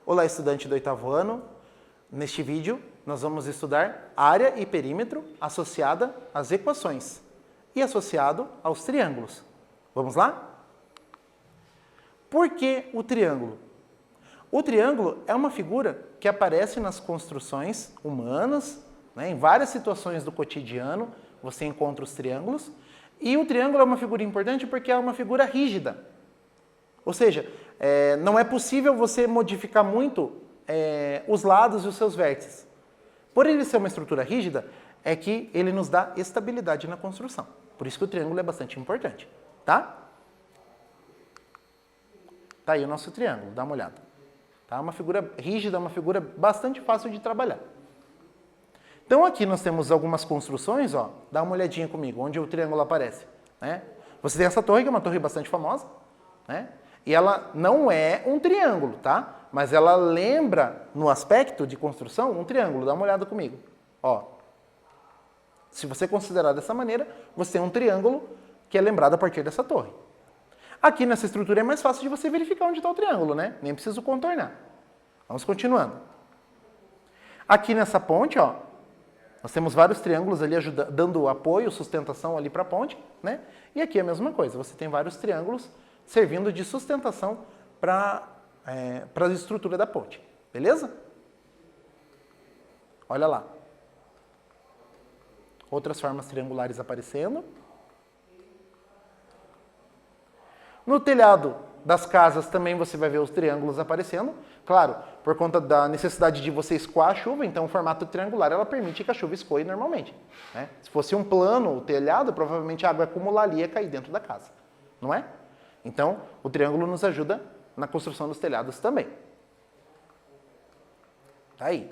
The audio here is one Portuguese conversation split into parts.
Olá, estudante do 8º ano. Neste vídeo, nós vamos estudar área e perímetro associada às equações e associado aos triângulos. Vamos lá? Por que o triângulo? O triângulo é uma figura que aparece nas construções humanas, né? Em várias situações do cotidiano você encontra os triângulos. E o triângulo é uma figura importante porque é uma figura rígida. Ou seja, não é possível você modificar muito os lados e os seus vértices. Por ele ser uma estrutura rígida, é que ele nos dá estabilidade na construção. Por isso que o triângulo é bastante importante, tá? Tá aí o nosso triângulo, dá uma olhada. Tá? Uma figura rígida, uma figura bastante fácil de trabalhar. Então aqui nós temos algumas construções, ó, dá uma olhadinha comigo, onde o triângulo aparece, né? Você tem essa torre, que é uma torre bastante famosa, né? E ela não é um triângulo, tá? Mas ela lembra, no aspecto de construção, um triângulo. Dá uma olhada comigo. Ó. Se você considerar dessa maneira, você tem um triângulo que é lembrado a partir dessa torre. Aqui nessa estrutura é mais fácil de você verificar onde está o triângulo, né? Nem preciso contornar. Vamos continuando. Aqui nessa ponte, ó, nós temos vários triângulos ali dando apoio, sustentação ali para a ponte, né? E aqui é a mesma coisa. Você tem vários triângulos servindo de sustentação para a estrutura da ponte. Beleza? Olha lá. Outras formas triangulares aparecendo. No telhado das casas também você vai ver os triângulos aparecendo. Claro, por conta da necessidade de você escoar a chuva, então o formato triangular ela permite que a chuva escoe normalmente, né? Se fosse um plano, o telhado, provavelmente a água acumularia e cair dentro da casa, não é? Então, o triângulo nos ajuda na construção dos telhados também. Tá aí.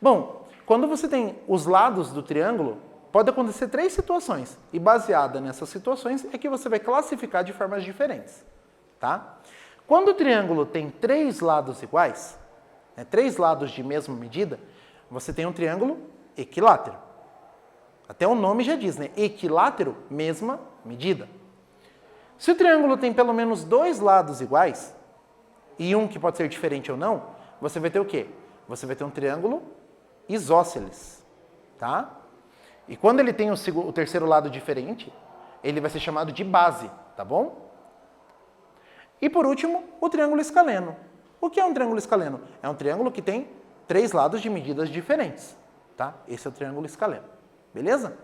Bom, quando você tem os lados do triângulo, pode acontecer 3 situações. E baseada nessas situações é que você vai classificar de formas diferentes. Tá? Quando o triângulo tem 3 lados iguais, 3 lados de mesma medida, você tem um triângulo equilátero. Até o nome já diz, né? Equilátero, mesma medida. Se o triângulo tem pelo menos 2 lados iguais, e um que pode ser diferente ou não, você vai ter o quê? Você vai ter um triângulo isósceles, tá? E quando ele tem o terceiro lado diferente, ele vai ser chamado de base, tá bom? E por último, o triângulo escaleno. O que é um triângulo escaleno? É um triângulo que tem 3 lados de medidas diferentes, tá? Esse é o triângulo escaleno, beleza?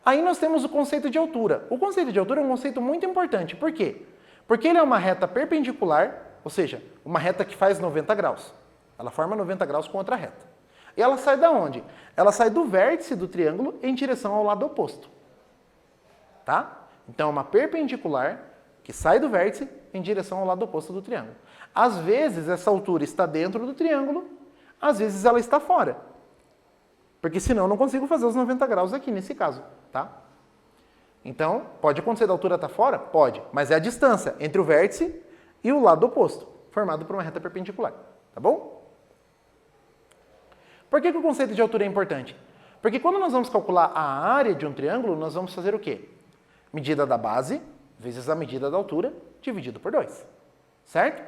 Aí nós temos o conceito de altura. O conceito de altura é um conceito muito importante. Por quê? Porque ele é uma reta perpendicular, ou seja, uma reta que faz 90 graus. Ela forma 90 graus com outra reta. E ela sai da onde? Ela sai do vértice do triângulo em direção ao lado oposto. Tá? Então é uma perpendicular que sai do vértice em direção ao lado oposto do triângulo. Às vezes essa altura está dentro do triângulo, às vezes ela está fora. Porque senão eu não consigo fazer os 90 graus aqui nesse caso, tá? Então, pode acontecer da altura estar fora? Pode, mas é a distância entre o vértice e o lado oposto, formado por uma reta perpendicular, tá bom? Por que o conceito de altura é importante? Porque quando nós vamos calcular a área de um triângulo, nós vamos fazer o quê? Medida da base vezes a medida da altura dividido por 2, certo?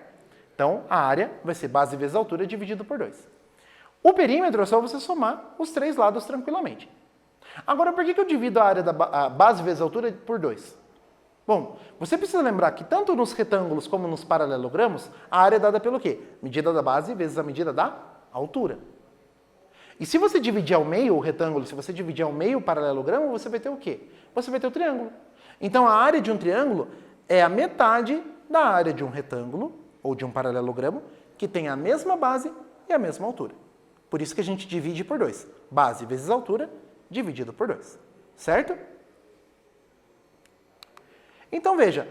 Então, a área vai ser base vezes a altura dividido por 2. O perímetro é só você somar os 3 lados tranquilamente. Agora, por que eu divido a área da base vezes a altura por 2? Bom, você precisa lembrar que tanto nos retângulos como nos paralelogramos, a área é dada pelo quê? Medida da base vezes a medida da altura. E se você dividir ao meio o retângulo, se você dividir ao meio o paralelogramo, você vai ter o quê? Você vai ter o triângulo. Então, a área de um triângulo é a metade da área de um retângulo, ou de um paralelogramo, que tem a mesma base e a mesma altura. Por isso que a gente divide por 2. Base vezes altura, dividido por 2. Certo? Então, veja,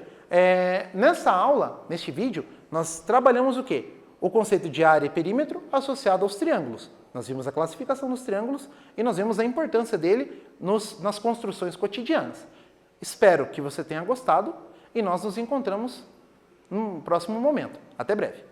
nessa aula, neste vídeo, nós trabalhamos o quê? O conceito de área e perímetro associado aos triângulos. Nós vimos a classificação dos triângulos e nós vimos a importância dele nas construções cotidianas. Espero que você tenha gostado e nós nos encontramos no próximo momento. Até breve.